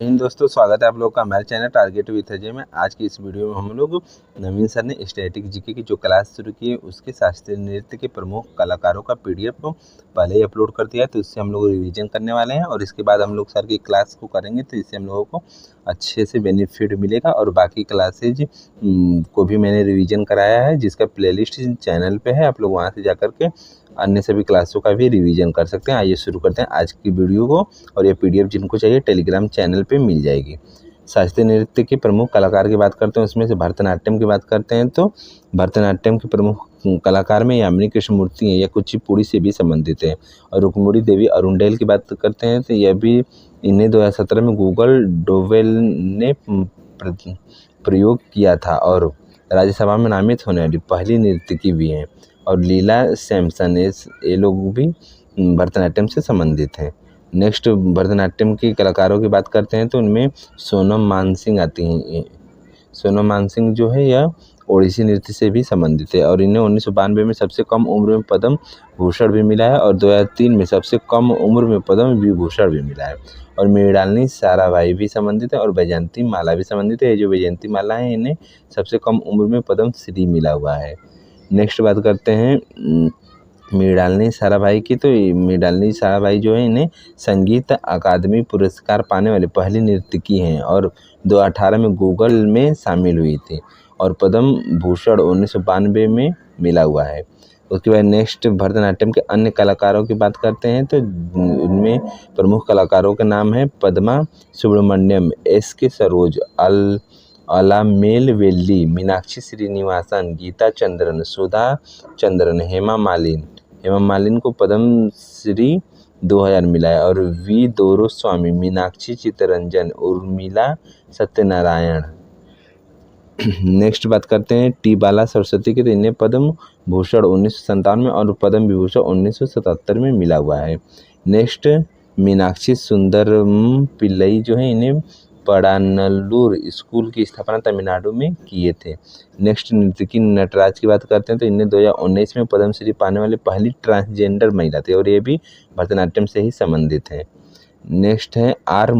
इन दोस्तों, स्वागत है आप लोग का हमारे चैनल टारगेट विथ अजय में। आज की इस वीडियो में हम लोग नवीन सर ने स्टैटिक जीके की जो क्लास शुरू की है उसके शास्त्रीय नृत्य के प्रमुख कलाकारों का पीडीएफ को पहले ही अपलोड कर दिया है, तो इससे हम लोग रिवीजन करने वाले हैं और इसके बाद हम लोग सर की क्लास को करेंगे, तो इससे हम लोगों को अच्छे से बेनिफिट मिलेगा। और बाकी क्लासेज को भी मैंने रिवीजन कराया है, जिसका प्लेलिस्ट चैनल पे है, आप लोग वहाँ से जाकर के अन्य सभी क्लासों का भी रिवीजन कर सकते हैं। आइए शुरू करते हैं आज की वीडियो को। और ये पीडीएफ जिनको चाहिए टेलीग्राम चैनल पे मिल जाएगी। शास्त्रीय नृत्य के प्रमुख कलाकार की बात करते हैं, उसमें से भरतनाट्यम की बात करते हैं तो भरतनाट्यम के प्रमुख कलाकार में यामिनी कृष्णमूर्ति हैं, यह कुचिपुड़ी से भी संबंधित है। और रुक्मिणी देवी अरुंडेल की बात करते हैं तो यह भी इन्हें 2017 में गूगल डोवेल ने प्रयोग किया था और राज्यसभा में नामित होने वाली पहली नर्तकी भी हैं। और लीला सैमसन ये लोग भी भरतनाट्यम से संबंधित हैं। नेक्स्ट भरतनाट्यम के कलाकारों की बात करते हैं तो उनमें सोनम मानसिंह आती हैं। सोनम मानसिंह जो है यह ओडिसी नृत्य से भी संबंधित है और इन्हें 1992 में सबसे कम उम्र में पद्म भूषण भी मिला है और 2003 में सबसे कम उम्र में पद्म विभूषण भी मिला है। और मृणालिनी साराभाई भी संबंधित है और वैजयंती माला भी संबंधित है। जो वैजयंती माला है इन्हें सबसे कम उम्र में पद्म श्री मिला हुआ है। नेक्स्ट बात करते हैं मृणालिनी साराभाई की, तो मृणालिनी साराभाई जो है इन्हें संगीत अकादमी पुरस्कार पाने वाली पहली नर्तकी हैं और 2018 में गूगल में शामिल हुई थी और पद्म भूषण 1992 में मिला हुआ है। उसके बाद नेक्स्ट भरतनाट्यम के अन्य कलाकारों की बात करते हैं तो उनमें प्रमुख कलाकारों के नाम है पद्मा सुब्रमण्यम, एस.के. सरोज, अलामेल वेल्ली, मीनाक्षी श्रीनिवासन, गीता चंद्रन, सुधा चंद्रन, हेमा मालिन को पद्म श्री 2000 मिला है। और वी दोरोस्वामी, मीनाक्षी चित्तरंजन, उर्मिला सत्यनारायण। नेक्स्ट बात करते हैं टी बाला सरस्वती की, तो इन्हें पद्म भूषण 1957 में और पद्म विभूषण 1977 में मिला हुआ है। नेक्स्ट मीनाक्षी सुंदरम पिल्लई जो है इन्हें पड़ानल्लूर स्कूल की स्थापना तमिलनाडु में किए थे। नेक्स्ट नर्तकी नटराज की बात करते हैं तो इन्हें 2019 में पद्मश्री पाने वाली पहली ट्रांसजेंडर महिला थे और ये भी भरतनाट्यम से ही संबंधित है। नेक्स्ट है आर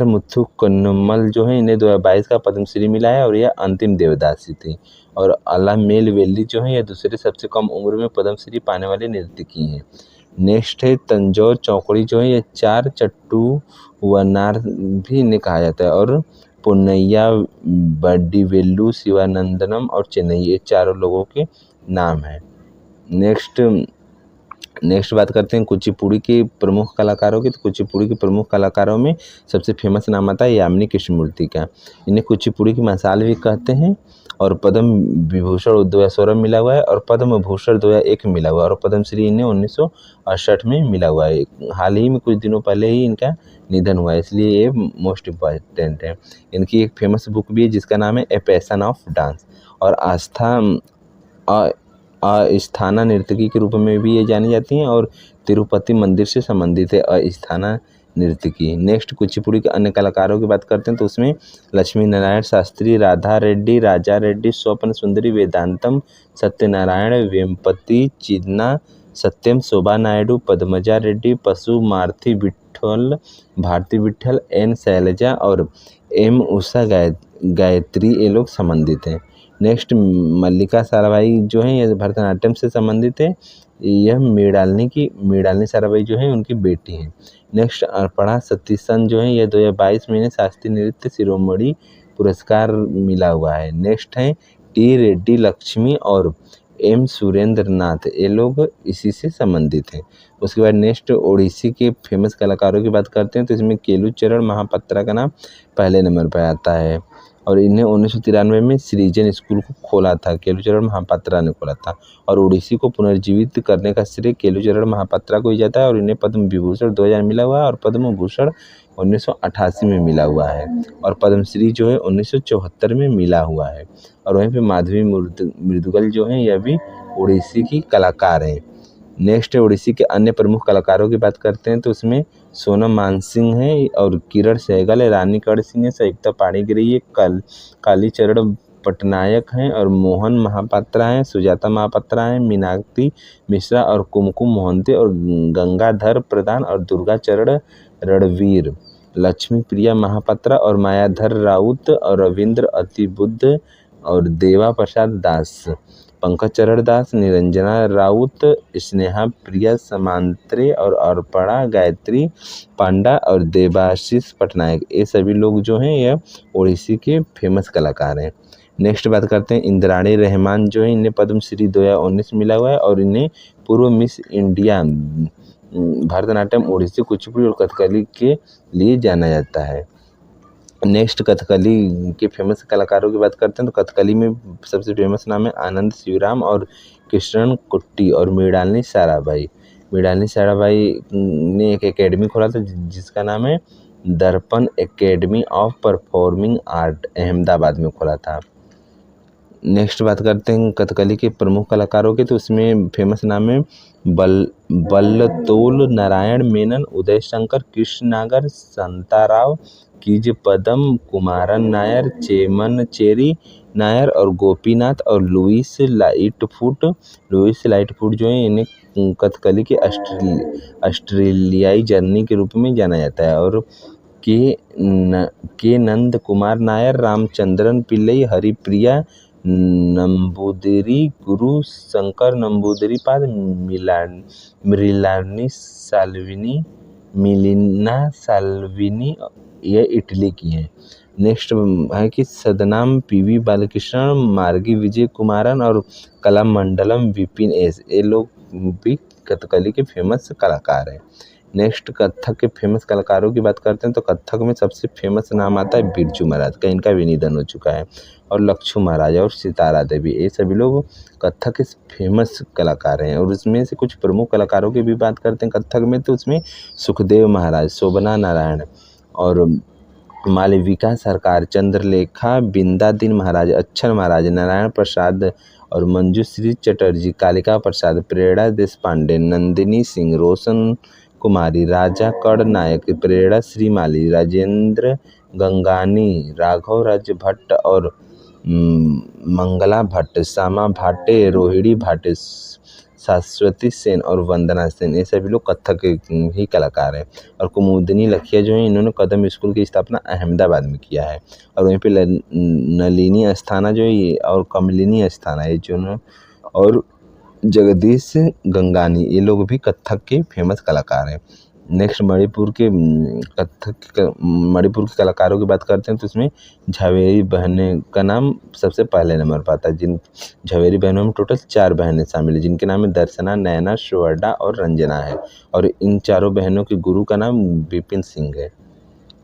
मुथुकन्नमल जो है इन्हें 2022 का पद्मश्री मिला है और यह अंतिम देवदासी थी। और अलामेल वेल्ली जो है यह दूसरे सबसे कम उम्र में पद्मश्री पाने वाले नर्तकी हैं। नेक्स्ट है तंजौर चौकड़ी जो है यह चार चट्टू वनार भी इन्हें कहा जाता है। और पुन्नैया, बड्डीवेल्लू, शिवानंदनम और चेन्नई, ये चारों लोगों के नाम हैं। नेक्स्ट बात करते हैं कुचिपुड़ी के प्रमुख कलाकारों की, तो कुचिपुड़ी के प्रमुख कलाकारों में सबसे फेमस नाम आता है यामिनी कृष्णमूर्ति का। इन्हें कुचिपुड़ी की मसाल भी कहते हैं और पद्म विभूषण 2016 में मिला हुआ है और पद्म भूषण 2001 में मिला हुआ है और पद्मश्री इन्हें 1968 में मिला हुआ है। हाल ही में कुछ दिनों पहले ही इनका निधन हुआ है, इसलिए ये मोस्ट इम्पॉर्टेंट है। इनकी एक फेमस बुक भी है जिसका नाम है ए पैशन ऑफ डांस। और अस्थाना नर्तकी के रूप में भी ये जानी जाती हैं और तिरुपति मंदिर से संबंधित है अस्थाना नर्तकी। नेक्स्ट कुचिपुड़ी के अन्य कलाकारों की बात करते हैं तो उसमें लक्ष्मी नारायण शास्त्री, राधा रेड्डी, राजा रेड्डी, स्वप्न सुंदरी, वेदांतम सत्यनारायण, वेम्पति चिन्ना, सत्यम, शोभा नायडू, पद्मजा रेड्डी, पशु मारुति विट्ठल, भारती विट्ठल, एन शैलजा और एम उषा गायत्री, ये लोग संबंधित हैं। नेक्स्ट मल्लिका साराभाई जो है यह भरतनाट्यम से संबंधित है। यह मृणालिनी साराभाई जो है उनकी बेटी हैं। नेक्स्ट अर्पणा सतीशन जो है यह 2022 में शास्त्रीय नृत्य शिरोमणि पुरस्कार मिला हुआ है। नेक्स्ट है टी रेड्डी लक्ष्मी और एम सुरेंद्र नाथ, ये लोग इसी से संबंधित हैं। उसके बाद नेक्स्ट ओडिसी के फेमस कलाकारों की बात करते हैं तो इसमें केलुचरण महापात्रा का नाम पहले नंबर पर आता है और इन्हें 1993 में सृजन स्कूल को खोला था, केलुचरण महापात्रा ने खोला था। और ओडिसी को पुनर्जीवित करने का श्रेय केलुचरण महापात्रा को ही जाता है और इन्हें पद्म विभूषण 2000 मिला हुआ है और पद्म भूषण 1988 में मिला हुआ है और पद्मश्री जो है 1974 में मिला हुआ है। और वहीं पे माधवी मृदुगल जो है यह भी ओडिसी की कलाकार हैं। नेक्स्ट ओडिसी के अन्य प्रमुख कलाकारों की बात करते हैं तो उसमें सोनम मानसिंह है और किरण सहगल है, रानी कड़ सिंह है, संयुक्ता पाणिग्राही है, कालीचरण पटनायक हैं और मोहन महापात्रा हैं, सुजाता महापात्रा हैं, मीनाक्षी मिश्रा और कुमकुम मोहंती और गंगाधर प्रधान और दुर्गा चरण रणवीर। लक्ष्मी प्रिया महापात्रा और मायाधर राउत और रविंद्र अतिबुद्ध और देवा प्रसाद दास, पंकज चरण दास, निरंजना राउत, स्नेहा प्रिया समांतरे और अर्पणा गायत्री पांडा और देवाशीष पटनायक, ये सभी लोग जो हैं यह ओडिसी के फेमस कलाकार हैं। नेक्स्ट बात करते हैं इंद्राणी रहमान जो है, इन्हें पद्मश्री 2019 मिला हुआ है और इन्हें पूर्व मिस इंडिया भरतनाट्यम, ओडिसी, कुचिपुड़ी और कथकली के लिए जाना जाता है। नेक्स्ट कथकली के फेमस कलाकारों की बात करते हैं तो कथकली में सबसे फेमस नाम है आनंद शिवराम और कृष्णन कुट्टी और मृणालिनी साराभाई। मृणालिनी साराभाई ने एक एकेडमी खोला था जिसका नाम है दर्पण academy of performing art, Ahmedabad में खोला था। नेक्स्ट बात करते हैं कथकली के प्रमुख कलाकारों के, तो उसमें फेमस नाम है बल्लतोल नारायण मेनन, उदय शंकर, कृष्ण नागर, शांताराव, कीज पदम, कुमारन नायर, चेमन चेरी नायर और गोपीनाथ और लुइस लाइटफुट। लुइस लाइटफुट जो है इन्हें कथकली के ऑस्ट्रेलियाई जर्नी के रूप में जाना जाता है। और के नंद कुमार नायर, रामचंद्रन पिल्लई, हरिप्रिया नंबूदिरी, गुरु शंकर नंबूदिरीपाद, मिलिना साल्विनी ये इटली की हैं। नेक्स्ट है कि सदनाम पीवी बालकृष्णन, मार्गी विजय कुमारन और कलामंडलम विपिन एस, ये लोग भी कथकली के फेमस कलाकार हैं। नेक्स्ट कथक के फेमस कलाकारों की बात करते हैं तो कथक में सबसे फेमस नाम आता है बिरजू महाराज का, इनका भी निधन हो चुका है, और लक्ष्मू महाराज और सितारा देवी, ये सभी लोग कथक के फेमस कलाकार हैं। और उसमें से कुछ प्रमुख कलाकारों की भी बात करते हैं कथक में, तो उसमें सुखदेव महाराज, शोभना नारायण और मालविका सरकार, चंद्रलेखा, बिंदादीन महाराज, अक्षर महाराज, नारायण प्रसाद और मंजूश्री चटर्जी, कालिका प्रसाद, प्रेरणा देशपांडे, नंदिनी सिंह, रोशन कुमारी, राजा कड़ नायक, प्रेरणा श्रीमाली, राजेंद्र गंगानी, राघव राज भट्ट और मंगला भट्ट, श्यामा भाटे, रोहिणी भाटे, शाश्वती सेन और वंदना सेन, ये सभी लोग कथक के ही कलाकार हैं। और कुमुदिनी लखिया जो है इन्होंने कदम स्कूल की स्थापना अहमदाबाद में किया है। और वहीं पे नलिनी अस्थाना जो है और कमलिनी अस्थाना ये जो, और जगदीश गंगानी, ये लोग भी कथक के फेमस कलाकार हैं। नेक्स्ट मणिपुर के कलाकारों की बात करते हैं तो उसमें झावेरी बहनें का नाम सबसे पहले नंबर पर आता है। जिन झावेरी बहनों में टोटल 4 बहनें शामिल हैं जिनके नाम है दर्शना, नयना, सुवर्णा और रंजना है। और इन चारों बहनों के गुरु का नाम विपिन सिंह है।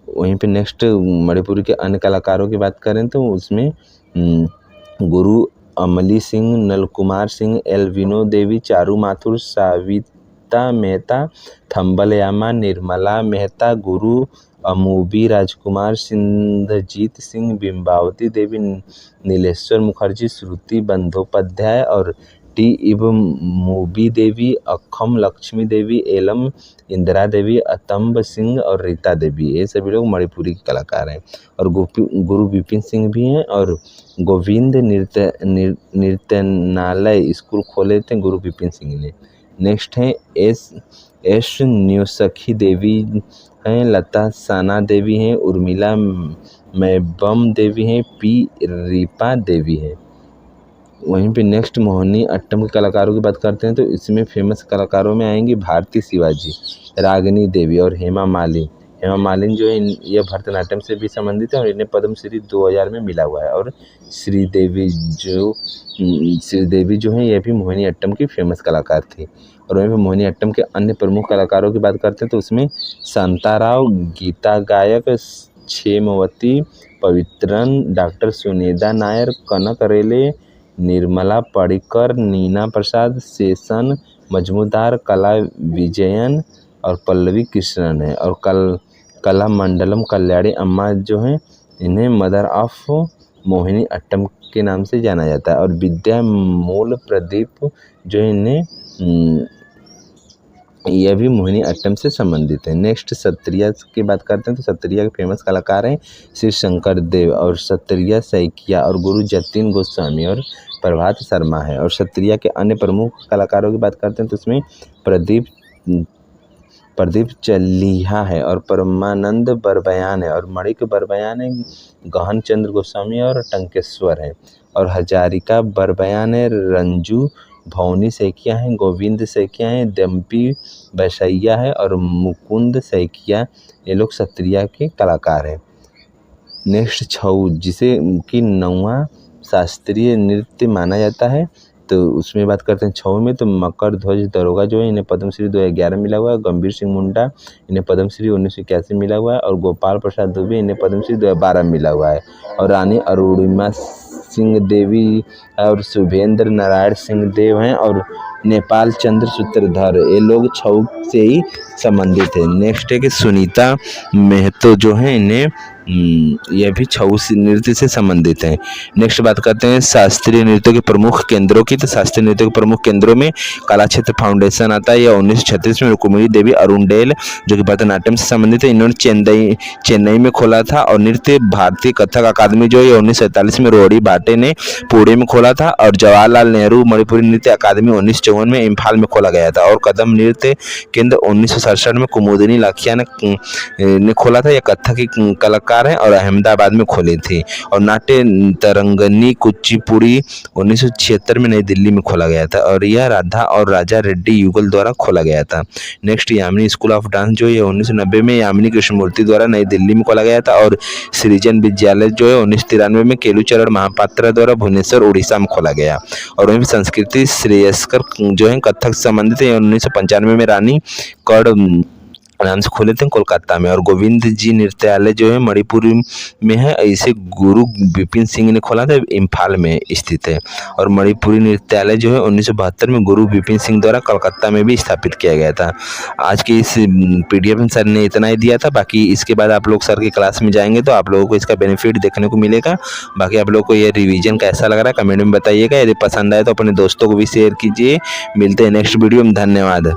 वहीं पे नेक्स्ट मणिपुर के अन्य कलाकारों की बात करें तो उसमें गुरु अमली सिंह, नलकुमार सिंह, एल विनो देवी, चारू माथुर, साविता मेहता, थम्बलयामा, निर्मला मेहता, गुरु अमूबी राजकुमार, सिंधजीत सिंह, बिंबावती देवी, नीलेश्वर मुखर्जी, श्रुति बंदोपाध्याय और टी इब मूबी देवी, अखम लक्ष्मी देवी, एलम इंदिरा देवी, अतंब सिंह और रीता देवी, ये सभी लोग मणिपुरी के कलाकार हैं। और गुरु विपिन सिंह भी हैं और गोविंद नृत्यनालय स्कूल खोले थे गुरु विपिन सिंह ने। नेक्स्ट है एस न्यूसखी देवी हैं, लता साना देवी हैं, उर्मिला मैबम देवी हैं, पी रीपा देवी हैं। वहीं पे नेक्स्ट मोहिनी अट्टम के कलाकारों की बात करते हैं तो इसमें फेमस कलाकारों में आएंगी भारती शिवाजी, रागिनी देवी और हेमा मालिनी। हेमा मालिनी जो है ये भरतनाट्यम से भी संबंधित है और इन्हें पद्मश्री 2000 में मिला हुआ है। और श्रीदेवी जो है ये भी मोहिनी अट्टम की फेमस कलाकार थी। और वहीं पर मोहिनी अट्टम के अन्य प्रमुख कलाकारों की बात करते हैं तो उसमें शांताराव, गीता गायक, क्षेमवती, पवित्रन, डॉक्टर सुनेदा नायर, कनक रेले, निर्मला पडिक्कर, नीना प्रसाद, शेषन मजमूदार, कला विजयन और पल्लवी कृष्णन है। और कला मंडलम कल्याणी अम्मा जो हैं इन्हें मदर ऑफ मोहिनी अट्टम के नाम से जाना जाता है। और विद्या मूल प्रदीप जो इन्हें यह भी मोहिनी अट्टम से संबंधित है। नेक्स्ट सत्रिया की बात करते हैं तो सत्रिया के फेमस कलाकार हैं श्री शंकर देव और सत्रिया सैकिया और गुरु जतिन गोस्वामी और प्रभात शर्मा है। और सत्रिया के अन्य प्रमुख कलाकारों की बात करते हैं तो उसमें प्रदीप चलिहा है और परमानंद बरबयान है और मणिक बरबयान है, गहन चंद्र गोस्वामी और टंकेश्वर है और हजारिका बरबयान है, रंजू भवनी सैकिया है, गोविंद सैकिया है, दम्पी बैसैया है और मुकुंद सैकिया, ये लोग सत्रिया के कलाकार हैं। नेक्स्ट छऊ, जिसे कि नौवां शास्त्रीय नृत्य माना जाता है, तो उसमें बात करते हैं छऊ में। तो मकर ध्वज दरोगा जो है इन्हें पद्मश्री 2011 मिला हुआ है, गंभीर सिंह मुंडा इन्हें पद्मश्री 1981 मिला हुआ है और गोपाल प्रसाद दुबे इन्हें पद्मश्री 2012 मिला हुआ है और रानी अरुणिमा सिंह देवी और शुभेंद्र नारायण सिंह देव हैं और नेपाल चंद्र सूत्रधर, ये लोग छऊ से ही संबंधित है। नेक्स्ट है कि सुनीता मेहतो जो है इन्हें यह भी छऊ नृत्य से संबंधित हैं। नेक्स्ट बात करते हैं शास्त्रीय नृत्य के प्रमुख केंद्रों की। तो शास्त्रीय नृत्य के प्रमुख केंद्रों में कला क्षेत्र फाउंडेशन आता है। यह 1936 में रुक्मिणी देवी अरुणडेल जो कि भरतनाट्यम से संबंधित है, इन्होंने चेन्नई में खोला था और नृत्य भारतीय कथक अकादमी जो है 1947 में रोहड़ी भाटे ने पुणे में खोला था और जवाहरलाल नेहरू मणिपुरी नृत्य अकादमी 1954 में इम्फाल में खोला गया था और कदम नृत्य केंद्र 1967 में कुमुदिनी लाखिया ने खोला था। यह कथक की कलाकार है और अहमदाबाद में खोली थी और नाट्य तरंगनी कुचिपुड़ी 1976 में नई दिल्ली में खोला गया था और यह राधा और राजा रेड्डी युगल द्वारा खोला गया था। Next Yamini school of dance जो है 1990 में यामिनी कृष्णमूर्ति द्वारा नई दिल्ली में खोला गया था और सृजन विद्यालय जो है 1993 में केलुचरण महापात्रा द्वारा भुवनेश्वर उड़ीसा में खोला गया और वहीं संस्कृति श्रेयस्कर जो है कथक से संबंधित है 1995 में रानी कड़ नाम से खोले थे कोलकाता में और गोविंद जी नृत्यालय जो है मणिपुर में है, इसे गुरु विपिन सिंह ने खोला था, इम्फाल में स्थित है और मणिपुरी नृत्यालय जो है 1972 में गुरु विपिन सिंह द्वारा कलकत्ता में भी स्थापित किया गया था। आज की इस पीडीएफ में सर ने इतना ही दिया था, बाकी इसके बाद आप लोग सर की क्लास में जाएंगे तो आप लोगों को इसका बेनिफिट देखने को मिलेगा। बाकी आप लोग को ये रिविजन कैसा लग रहा है कमेंट में बताइएगा, यदि पसंद आए तो अपने दोस्तों को भी शेयर कीजिए। मिलते हैं नेक्स्ट वीडियो में, धन्यवाद।